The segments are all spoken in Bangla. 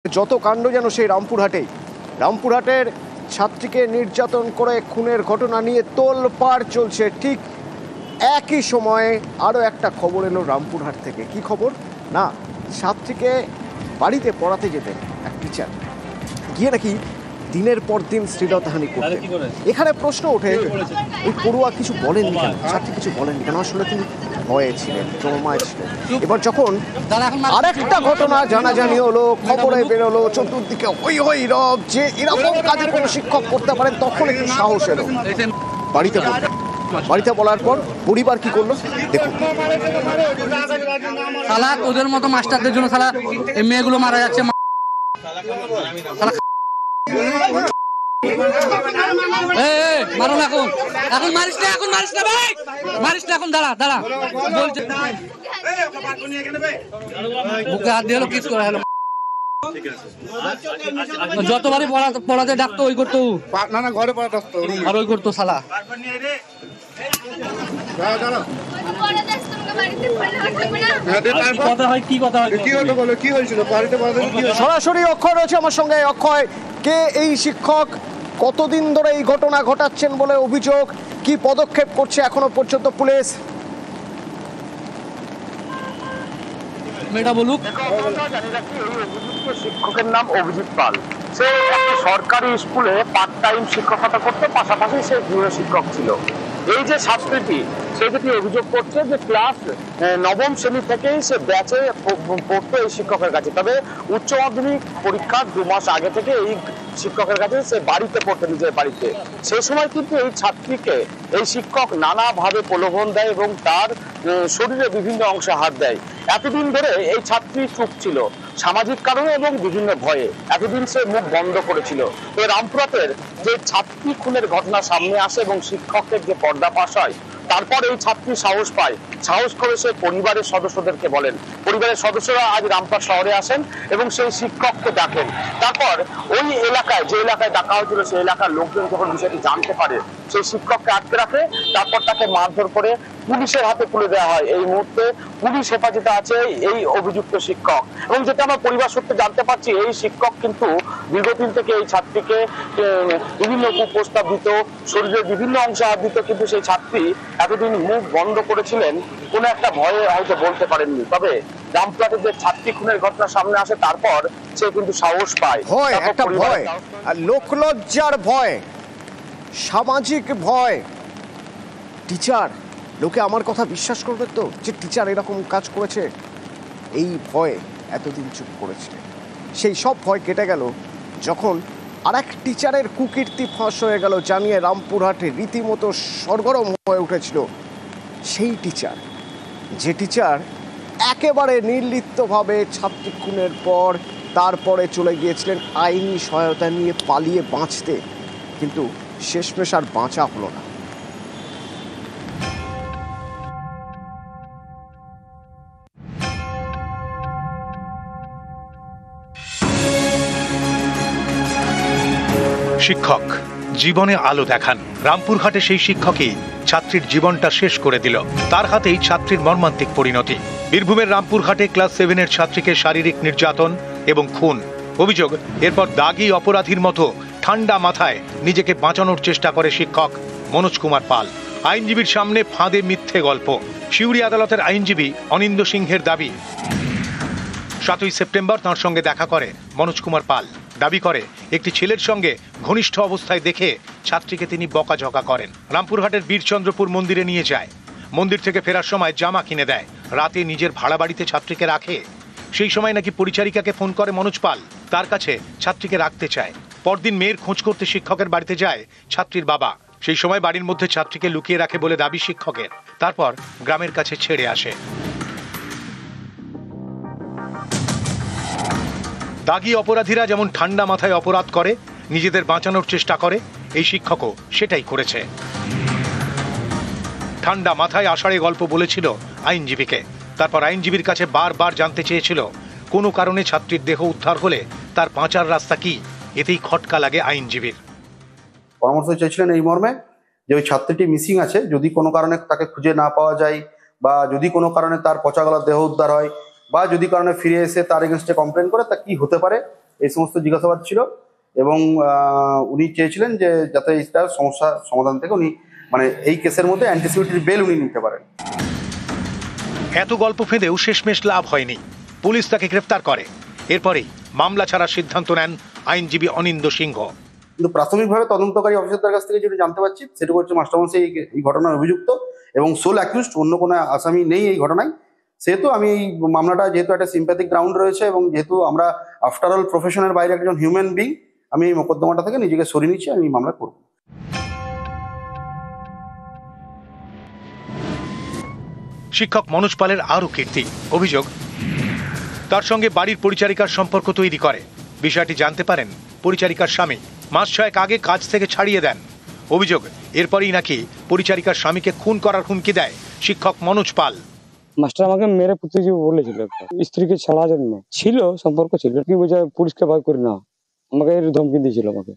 যত কাণ্ড যেন সেই রামপুরহাটের ছাত্রীকে নির্যাতন করে খুনের ঘটনা নিয়ে তোলপাড় চলছে। ঠিক একই সময়ে আরও একটা খবর এলো রামপুরহাট থেকে। কি খবর? না, ছাত্রীকে বাড়িতে পড়াতে যেতেন এক টিচার, গিয়ে নাকি দিনের পর দিন শ্লীলতাহানি করতেন। এখানে প্রশ্ন ওঠে, ওই পড়ুয়া কিছু বলেননি কেন, ছাত্রী কিছু বলেননি কেন? আসলে তিনি ভয়ে ছিলেন, ট্রমায় ছিলেন। এবার যখন আরেকটা ঘটনা জানাজানি হলো, খবরে বেরোলো, চতুর্দিকে হই হই রব যে এরকম কাজে কোনো শিক্ষক করতে পারেন, তখন একটু সাহস এলো, বাড়িতে বলার পর পরিবার কি করলো দেখুন। শালা ওদের মতো মাস্টারদের জন্য শালা এই মেয়েগুলো মারা যাচ্ছে। মারো না, এখন মারিস না, ভাই মারিস না, এখন দাঁড়া বলছে বুকে হাত দিয়ে হলো কিস করা হলো। যতবারই পড়াতে ডাকতো ওই করতো, না ঘরে পড়া ডাকতো আর ওই করতো শালা। সরাসরি অক্ষয় রয়েছে আমার সঙ্গে। অক্ষয়, কে এই শিক্ষক, কতদিন ধরে এই ঘটনা ঘটাচ্ছেন বলে অভিযোগ, কি পদক্ষেপ করছে এখনো পর্যন্ত পুলিশ? মেয়েটা বলুক। শিক্ষকের নাম অভিজিৎ পাল। সে একটা সরকারি স্কুলে পার্ট টাইম শিক্ষকতা করতে, পাশাপাশি সে গৃহ শিক্ষক ছিল। এই যে ছাত্রীটি, সে যেটি অভিযোগ করছে যে ক্লাস নবম শ্রেণী থেকেই সে ব্যাচে পড়তো এই শিক্ষকের কাছে। তবে উচ্চ মাধ্যমিক পরীক্ষার 2 মাস আগে থেকে এই শিক্ষকের কাছে সে বাড়িতে পড়তো, নিজের বাড়িতে। সেই সময় কিন্তু এই ছাত্রীকে এই শিক্ষক নানাভাবে প্রলোভন দেয় এবং তার শরীরে বিভিন্ন অংশে হাত দেয়। এতদিন ধরে এই ছাত্রী চুপ ছিল, সামাজিক কারণে এবং বিভিন্ন ভয়ে এতদিন সে মুখ বন্ধ করেছিল। তো রামপুরহাটের যে ছাত্রী খুনের ঘটনা সামনে আসে এবং শিক্ষকের যে পর্দাফাশ হয়, তারপর এই ছাত্রী সাহস করে সে পরিবারের সদস্যদেরকে বলেন। পরিবারের সদস্যরা আজ রামপুরহাট শহরে আসেন এবং সেই শিক্ষককে ডাকেন। তারপর ওই এলাকায়, যে এলাকায় ডাকা হয়েছিল, সেই এলাকার লোকজন যখন বিষয়টি জানতে পারে, সেই শিক্ষককে আটকে রাখে। তারপর তাকে মারধর করে পুলিশের হাতে তুলে দেওয়া হয়। এই মুহূর্তে পুলিশ হেফাজতে আছে এই অভিযুক্ত শিক্ষক। এবং যেটা আমরা পরিবার সূত্রে জানতে পারছি, এই শিক্ষক কিন্তু দীর্ঘদিন থেকে এই ছাত্রীকে বিভিন্ন কুপ্রস্তাব দিত, শরীরের বিভিন্ন অংশে হাত দিত, কিন্তু সেই ছাত্রী এতদিন মুখ বন্ধ করেছিলেন, কোনো একটা ভয়ে হয়তো বলতে পারেননি। তবে রামপুরহাটের যে ছাত্রী খুনের ঘটনা সামনে আসে, তারপর সে কিন্তু সাহস পায়। ভয়, একটা ভয়, লোকলজ্জার ভয়, সামাজিক ভয়। টিচার, লোকে আমার কথা বিশ্বাস করবে তো যে টিচার এরকম কাজ করেছে? এই ভয় এতদিন চুপ করেছে। সেই সব ভয় কেটে গেল যখন আরেক টিচারের কুকীর্তি ফাঁস হয়ে গেল, জানিয়ে রামপুরহাটে রীতিমতো সরগরম হয়ে উঠেছিল সেই টিচার, যে টিচার একেবারে নির্লিপ্তভাবে ছাত্রী খুনের পর তারপরে চলে গিয়েছিলেন আইনি সহায়তা নিয়ে পালিয়ে বাঁচতে, কিন্তু শেষমেশ আর বাঁচা হলো না। শিক্ষক জীবনে আলো দেখান। রামপুরহাটে সেই শিক্ষকই ছাত্রীর জীবনটা শেষ করে দিল। তার হাতেই ছাত্রীর মর্মান্তিক পরিণতি। বীরভূমের রামপুরহাটে ক্লাস 7-এর ছাত্রীকে শারীরিক নির্যাতন এবং খুন। অভিযোগ, এরপর দাগী অপরাধীর মতো ঠান্ডা মাথায় নিজেকে বাঁচানোর চেষ্টা করে শিক্ষক মনোজ কুমার পাল। আইনজীবীর সামনে ফাঁদে মিথ্যে গল্প। সিউড়ি আদালতের আইনজীবী অনিন্দ্য সিংহের দাবি, 7ই সেপ্টেম্বর তাঁর সঙ্গে দেখা করে মনোজ কুমার পাল। দাবি করে একটি ছেলের সঙ্গে ঘনিষ্ঠ অবস্থায় দেখে ছাত্রীকে তিনি বকাঝকা করেন। রামপুরহাটের বীরচন্দ্রপুর মন্দিরে নিয়ে যায়। মন্দির থেকে ফেরার সময় জামা কিনে দেয়। রাতে নিজের ভাড়া বাড়িতে ছাত্রীকে রাখে। সেই সময় নাকি পরিচারিকাকে ফোন করে মনোজ পাল, তার কাছে ছাত্রীকে রাখতে চায়। পরদিন মেয়ের খোঁজ করতে শিক্ষকের বাড়িতে যায় ছাত্রীর বাবা। সেই সময় বাড়ির মধ্যে ছাত্রীকে লুকিয়ে রাখে বলে দাবি শিক্ষকের। তারপর গ্রামের কাছে ছেড়ে আসে। দাগী অপরাধীরা যেমন ঠান্ডা মাথায় অপরাধ করে, নিজেদের বাঁচানোর চেষ্টা করে, এই শিক্ষকও সেটাই করেছে। ঠান্ডা মাথায় আষাঢ়ে গল্প বলেছিল আইনজীবীকে। তারপর আইনজীবীর কাছে বারবার জানতে চেয়েছিল কোনো কারণে ছাত্রীর দেহ উদ্ধার হলে তার বাঁচার রাস্তা কি। এতেই খটকা লাগে আইনজীবীর। পরামর্শ চাইছিলেন এই মর্মে যে ওই ছাত্রীটি মিসিং আছে, যদি কোনো কারণে তাকে খুঁজে না পাওয়া যায়, বা যদি কোনো কারণে তার পচা গলা দেহ উদ্ধার হয়, বা যদি কারণে ফিরে এসে তার এগেনস্টে কমপ্লেন করে, তা কি হতে পারে এই সমস্ত জিজ্ঞাসাবাদ ছিল এবং উনি চেয়েছিলেন যে যাতে এইটার সমস্যা সমাধান থেকে উনি মানে এই কেসের মধ্যে অ্যান্টিসিপেটরি বেল উনি নিতে পারেন। এত গল্প ফেঁদেও শেষমেশ লাভ হয়নি, পুলিশ তাকে গ্রেফতার করে। এরপরেই মামলা ছাড়ার সিদ্ধান্ত নেন আইনজীবী অনিন্দ সিংহ। কিন্তু প্রাথমিকভাবে তদন্তকারী অফিসারদের কাছ থেকে যেটা জানতে পারছি সেটা হচ্ছে মাস্টারমশাই এই ঘটনার অভিযুক্ত এবং সোল অ্যাকিউজড, অন্য কোনো আসামি নেই এই ঘটনায়। সেহেতু আমি এই মামলাটা যেহেতু একটা সিম্প্যাথিক গ্রাউন্ড রয়েছে এবং যেহেতু আমরা আফটার অল প্রফেশনের বাইরে একজন হিউম্যান বিং, আমি এই মোকদ্দমাটা থেকে নিজেকে সরিয়ে নিচ্ছি, আমি মামলা করব। শিক্ষক মনোজ পালের আরও কীর্তি। অভিযোগ, তার সঙ্গে বাড়ির পরিচারিকার সম্পর্ক তৈরি করে। বিষয়টি জানতে পারেন পরিচারিকার স্বামী, মাস 6 আগে কাজ থেকে ছাড়িয়ে দেন। অভিযোগ, এরপরেই নাকি পরিচারিকার স্বামীকে খুন করার হুমকি দেয় শিক্ষক মনোজ পাল। মাস্টার আমাকে মেরে পুঁতে বলেছিল, স্ত্রীকে ছাড়ার জন্য ছিল সম্পর্ক ছিল, কি বোঝা পুলিশকে ভয় করি না, আমাকে এর ধমকি দিয়েছিল আমাকে।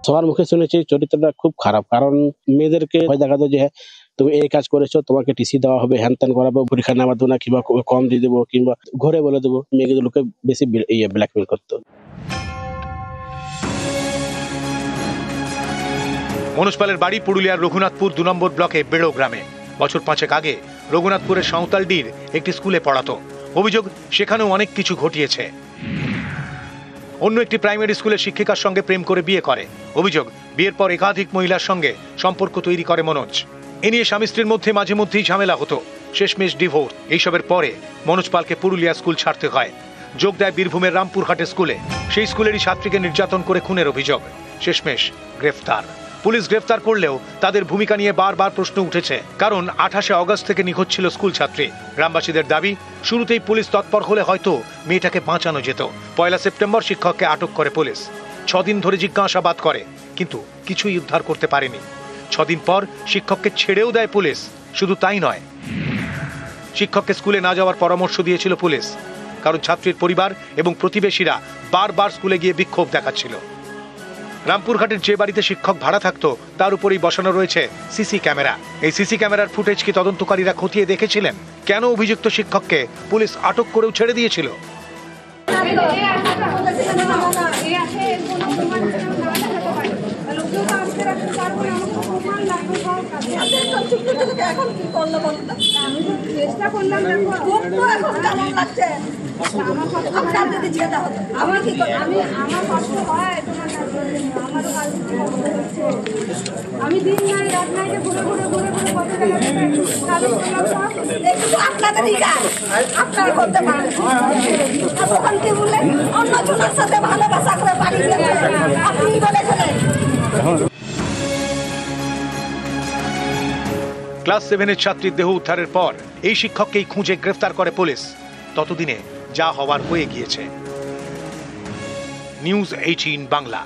সবার মুখে শুনেছি চরিত্রটা খুব খারাপ, কারণ মেয়েদেরকে ভয় দেখাতো যে তুমি এই কাজ করেছো, তোমাকে টিসি দেওয়া হবে, হ্যান ত্যান করাবো, পরীক্ষা নেওয়া দেবো না, কিংবা কম দিয়ে দেবো, কিংবা ঘরে বলে দেবো। মেয়েগুলোকে বেশি ব্ল্যাকমেল করতো। মনোজ পালের বাড়ি পুরুলিয়ার রঘুনাথপুর 2 নম্বর ব্লকে বেড়ো গ্রামে। বছর 5 আগে রঘুনাথপুরের সাঁওতালডির একটি স্কুলে পড়াতো। অভিযোগ, সেখানেও অনেক কিছু ঘটিয়েছে। অন্য একটি প্রাইমারি স্কুলের শিক্ষিকার সঙ্গে প্রেম করে বিয়ে করে। অভিযোগ, বিয়ের পর একাধিক মহিলার সঙ্গে সম্পর্ক তৈরি করে মনোজ। এ নিয়ে স্বামী স্ত্রীর মধ্যে মাঝে মধ্যেই ঝামেলা হতো, শেষমেশ ডিভোর্স। এইসবের পরে মনোজ পালকে পুরুলিয়া স্কুল ছাড়তে হয়। যোগ দেয় বীরভূমের রামপুরহাটের স্কুলে। সেই স্কুলেরই ছাত্রীকে নির্যাতন করে খুনের অভিযোগ। শেষমেশ গ্রেফতার। পুলিশ গ্রেফতার করলেও তাদের ভূমিকা নিয়ে বারবার প্রশ্ন উঠেছে, কারণ 28 আগস্ট থেকে নিখোঁজ ছিল স্কুল ছাত্রী। গ্রামবাসীদের দাবি, শুরুতেই পুলিশ তৎপর হলে হয়তো মেয়েটাকে বাঁচানো যেত। 1 সেপ্টেম্বর শিক্ষককে আটক করে পুলিশ। 6 দিন ধরে জিজ্ঞাসাবাদ করে, কিন্তু কিছুই উদ্ধার করতে পারেনি। 6 দিন পর শিক্ষককে ছেড়েও দেয় পুলিশ। শুধু তাই নয়, শিক্ষককে স্কুলে না যাওয়ার পরামর্শ দিয়েছিল পুলিশ, কারণ ছাত্রীর পরিবার এবং প্রতিবেশীরা বারবার স্কুলে গিয়ে বিক্ষোভ দেখাচ্ছিল। রামপুরহাটের যে বাড়িতে শিক্ষক ভাড়া থাকতো তার উপরেই বসানো রয়েছে সিসি ক্যামেরা। এই সিসি ক্যামেরার ফুটেজ কি তদন্তকারীরা খতিয়ে দেখেছিলেন? কেন অভিযুক্ত শিক্ষককে পুলিশ আটক করেও ছেড়ে দিয়েছিল? আমি দিন নাই রাত নাই ঘুরে ঘুরে ঘুরে ঘুরে আপনাদের আপনারা করতে পারেন। কি বললেন অন্য জনের সাথে ভালোবাসা করে বাড়ি আপনি বলেছিলেন। ক্লাস 7-এর ছাত্রীর দেহ উদ্ধারের পর এই শিক্ষককেই খুঁজে গ্রেফতার করে পুলিশ। ততদিনে যা হওয়ার হয়ে গিয়েছে। নিউজ 18 বাংলা।